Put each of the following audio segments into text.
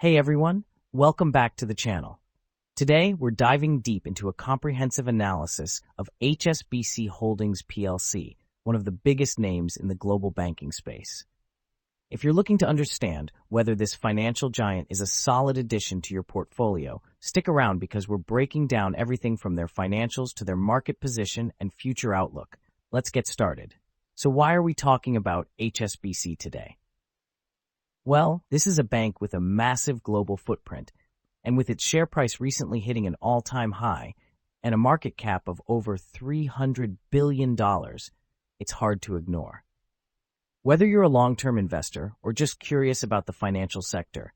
Hey everyone, welcome back to the channel. Today, we're diving deep into a comprehensive analysis of HSBC Holdings plc, one of the biggest names in the global banking space. If you're looking to understand whether this financial giant is a solid addition to your portfolio, stick around because we're breaking down everything from their financials to their market position and future outlook. Let's get started. So why are we talking about HSBC today? Well, this is a bank with a massive global footprint, and with its share price recently hitting an all-time high and a market cap of over $300 billion, it's hard to ignore. Whether you're a long-term investor or just curious about the financial sector,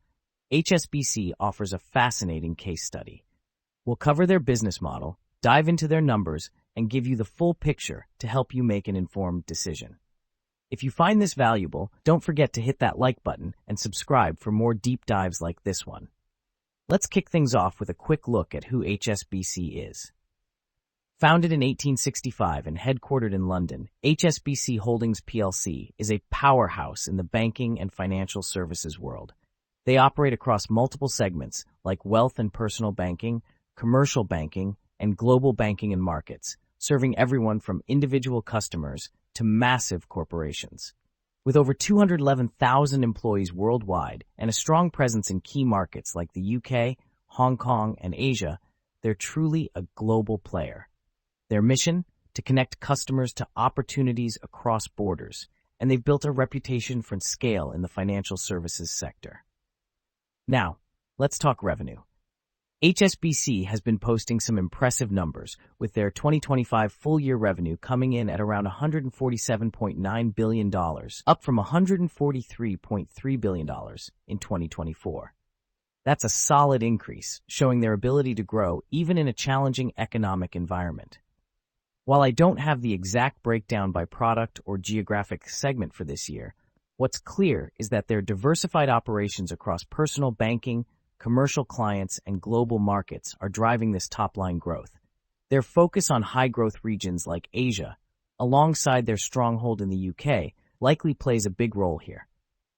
HSBC offers a fascinating case study. We'll cover their business model, dive into their numbers, and give you the full picture to help you make an informed decision. If you find this valuable, don't forget to hit that like button and subscribe for more deep dives like this one. Let's kick things off with a quick look at who HSBC is. Founded in 1865 and headquartered in London, HSBC Holdings plc is a powerhouse in the banking and financial services world. They operate across multiple segments like wealth and personal banking, commercial banking, and global banking and markets, serving everyone from individual customers to massive corporations. With over 211,000 employees worldwide and a strong presence in key markets like the UK, Hong Kong, and Asia, they're truly a global player. Their mission? To connect customers to opportunities across borders, and they've built a reputation for scale in the financial services sector. Now, let's talk revenue. HSBC has been posting some impressive numbers, with their 2025 full-year revenue coming in at around $147.9 billion, up from $143.3 billion in 2024. That's a solid increase, showing their ability to grow even in a challenging economic environment. While I don't have the exact breakdown by product or geographic segment for this year, what's clear is that their diversified operations across personal banking, commercial clients, and global markets are driving this top-line growth. Their focus on high-growth regions like Asia, alongside their stronghold in the UK, likely plays a big role here.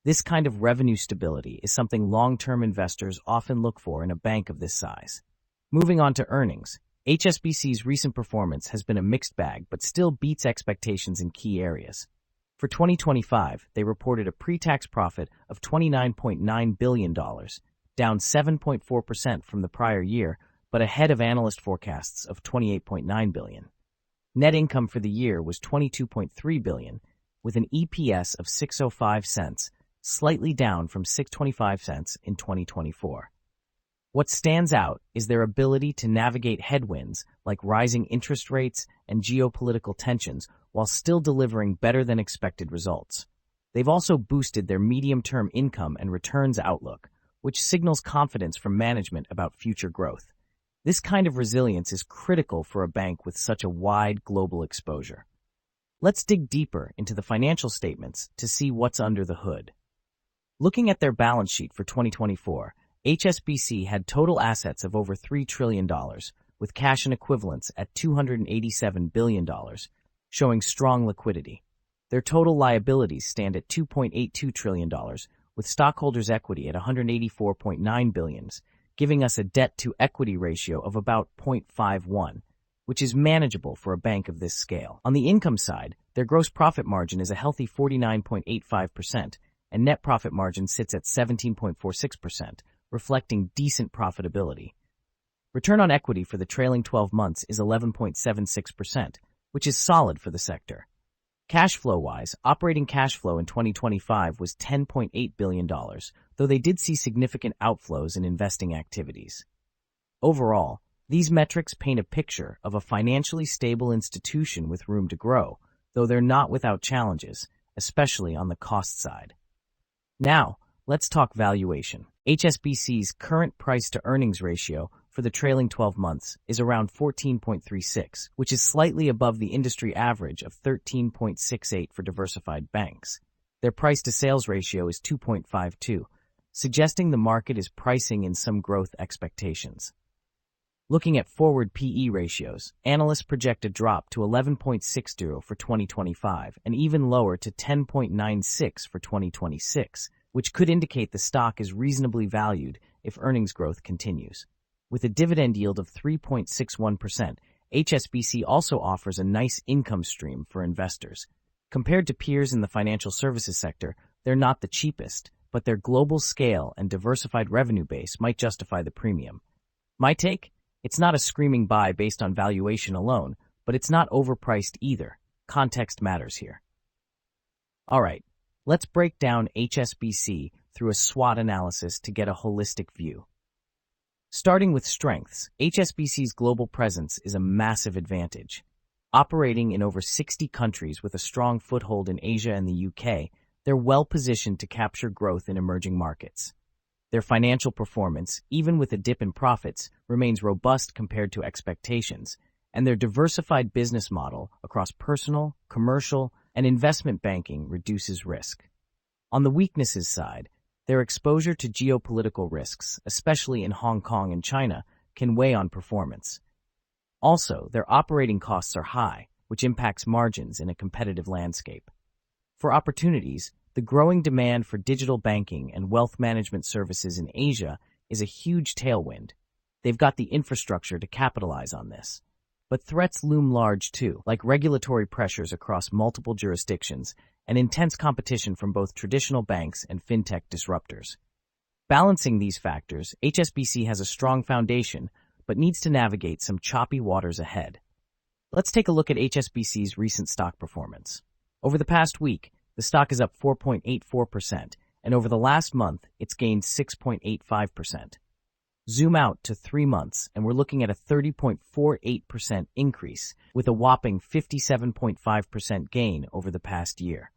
This kind of revenue stability is something long-term investors often look for in a bank of this size. Moving on to earnings, HSBC's recent performance has been a mixed bag but still beats expectations in key areas. For 2025, they reported a pre-tax profit of $29.9 billion, down 7.4% from the prior year, but ahead of analyst forecasts of $28.9 billion. Net income for the year was $22.3 billion, with an EPS of 6.05 cents, slightly down from 6.25 cents in 2024. What stands out is their ability to navigate headwinds like rising interest rates and geopolitical tensions while still delivering better-than-expected results. They've also boosted their medium-term income and returns outlook, which signals confidence from management about future growth. This kind of resilience is critical for a bank with such a wide global exposure. Let's dig deeper into the financial statements to see what's under the hood. Looking at their balance sheet for 2024, HSBC had total assets of over $3 trillion, with cash and equivalents at $287 billion, showing strong liquidity. Their total liabilities stand at $2.82 trillion, with stockholders' equity at $184.9 billion, giving us a debt-to-equity ratio of about 0.51, which is manageable for a bank of this scale. On the income side, their gross profit margin is a healthy 49.85%, and net profit margin sits at 17.46%, reflecting decent profitability. Return on equity for the trailing 12 months is 11.76%, which is solid for the sector. Cash flow-wise, operating cash flow in 2025 was $10.8 billion, though they did see significant outflows in investing activities. Overall, these metrics paint a picture of a financially stable institution with room to grow, though they're not without challenges, especially on the cost side. Now, let's talk valuation. HSBC's current price-to-earnings ratio for the trailing 12 months is around 14.36, which is slightly above the industry average of 13.68 for diversified banks. Their price-to-sales ratio is 2.52, suggesting the market is pricing in some growth expectations. Looking at forward PE ratios, analysts project a drop to 11.60 for 2025 and even lower to 10.96 for 2026, which could indicate the stock is reasonably valued if earnings growth continues. With a dividend yield of 3.61%, HSBC also offers a nice income stream for investors. Compared to peers in the financial services sector, they're not the cheapest, but their global scale and diversified revenue base might justify the premium. My take? It's not a screaming buy based on valuation alone, but it's not overpriced either. Context matters here. All right, let's break down HSBC through a SWOT analysis to get a holistic view. Starting with strengths, HSBC's global presence is a massive advantage. Operating in over 60 countries with a strong foothold in Asia and the UK, they're well positioned to capture growth in emerging markets. Their financial performance, even with a dip in profits, remains robust compared to expectations, and their diversified business model across personal, commercial, and investment banking reduces risk. On the weaknesses side, their exposure to geopolitical risks, especially in Hong Kong and China, can weigh on performance. Also, their operating costs are high, which impacts margins in a competitive landscape. For opportunities, the growing demand for digital banking and wealth management services in Asia is a huge tailwind. They've got the infrastructure to capitalize on this. But threats loom large too, like regulatory pressures across multiple jurisdictions and intense competition from both traditional banks and fintech disruptors. Balancing these factors, HSBC has a strong foundation, but needs to navigate some choppy waters ahead. Let's take a look at HSBC's recent stock performance. Over the past week, the stock is up 4.84%, and over the last month, it's gained 6.85%. Zoom out to 3 months, and we're looking at a 30.48% increase, with a whopping 57.5% gain over the past year.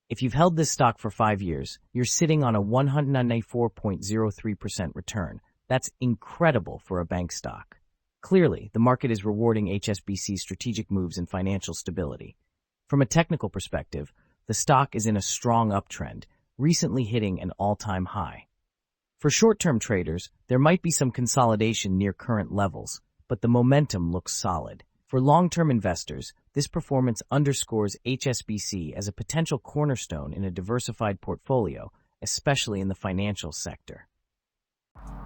If you've held this stock for 5 years, you're sitting on a 194.03% return. That's incredible for a bank stock. Clearly, the market is rewarding HSBC's strategic moves and financial stability. From a technical perspective, the stock is in a strong uptrend, recently hitting an all-time high. For short-term traders, there might be some consolidation near current levels, but the momentum looks solid. For long-term investors, this performance underscores HSBC as a potential cornerstone in a diversified portfolio, especially in the financial sector.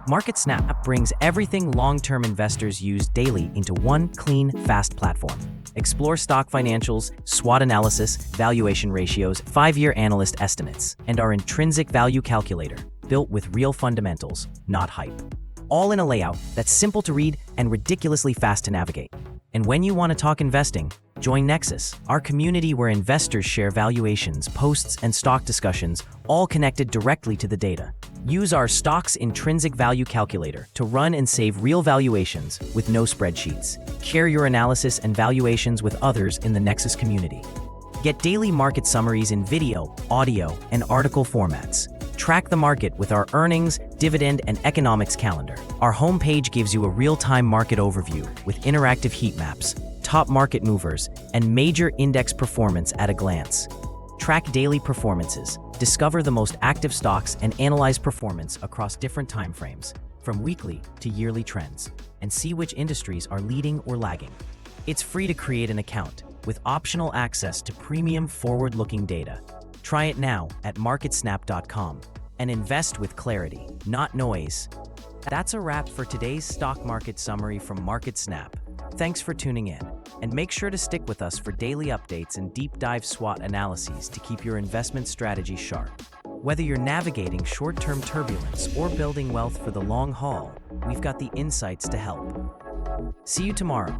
MarketSnap brings everything long-term investors use daily into one clean, fast platform. Explore stock financials, SWOT analysis, valuation ratios, 5-year analyst estimates, and our intrinsic value calculator, built with real fundamentals, not hype. All in a layout that's simple to read and ridiculously fast to navigate. And when you want to talk investing, join Nexus, our community where investors share valuations, posts, and stock discussions, all connected directly to the data. Use our stock's intrinsic value calculator to run and save real valuations with no spreadsheets. Share your analysis and valuations with others in the Nexus community. Get daily market summaries in video, audio, and article formats. Track the market with our earnings, dividend, and economics calendar. Our homepage gives you a real-time market overview with interactive heat maps, top market movers, and major index performance at a glance. Track daily performances, discover the most active stocks, and analyze performance across different timeframes, from weekly to yearly trends, and see which industries are leading or lagging. It's free to create an account, with optional access to premium forward-looking data. Try it now at MarketSnap.com and invest with clarity, not noise. That's a wrap for today's stock market summary from MarketSnap. Thanks for tuning in, and make sure to stick with us for daily updates and deep dive SWOT analyses to keep your investment strategy sharp. Whether you're navigating short-term turbulence or building wealth for the long haul, we've got the insights to help. See you tomorrow.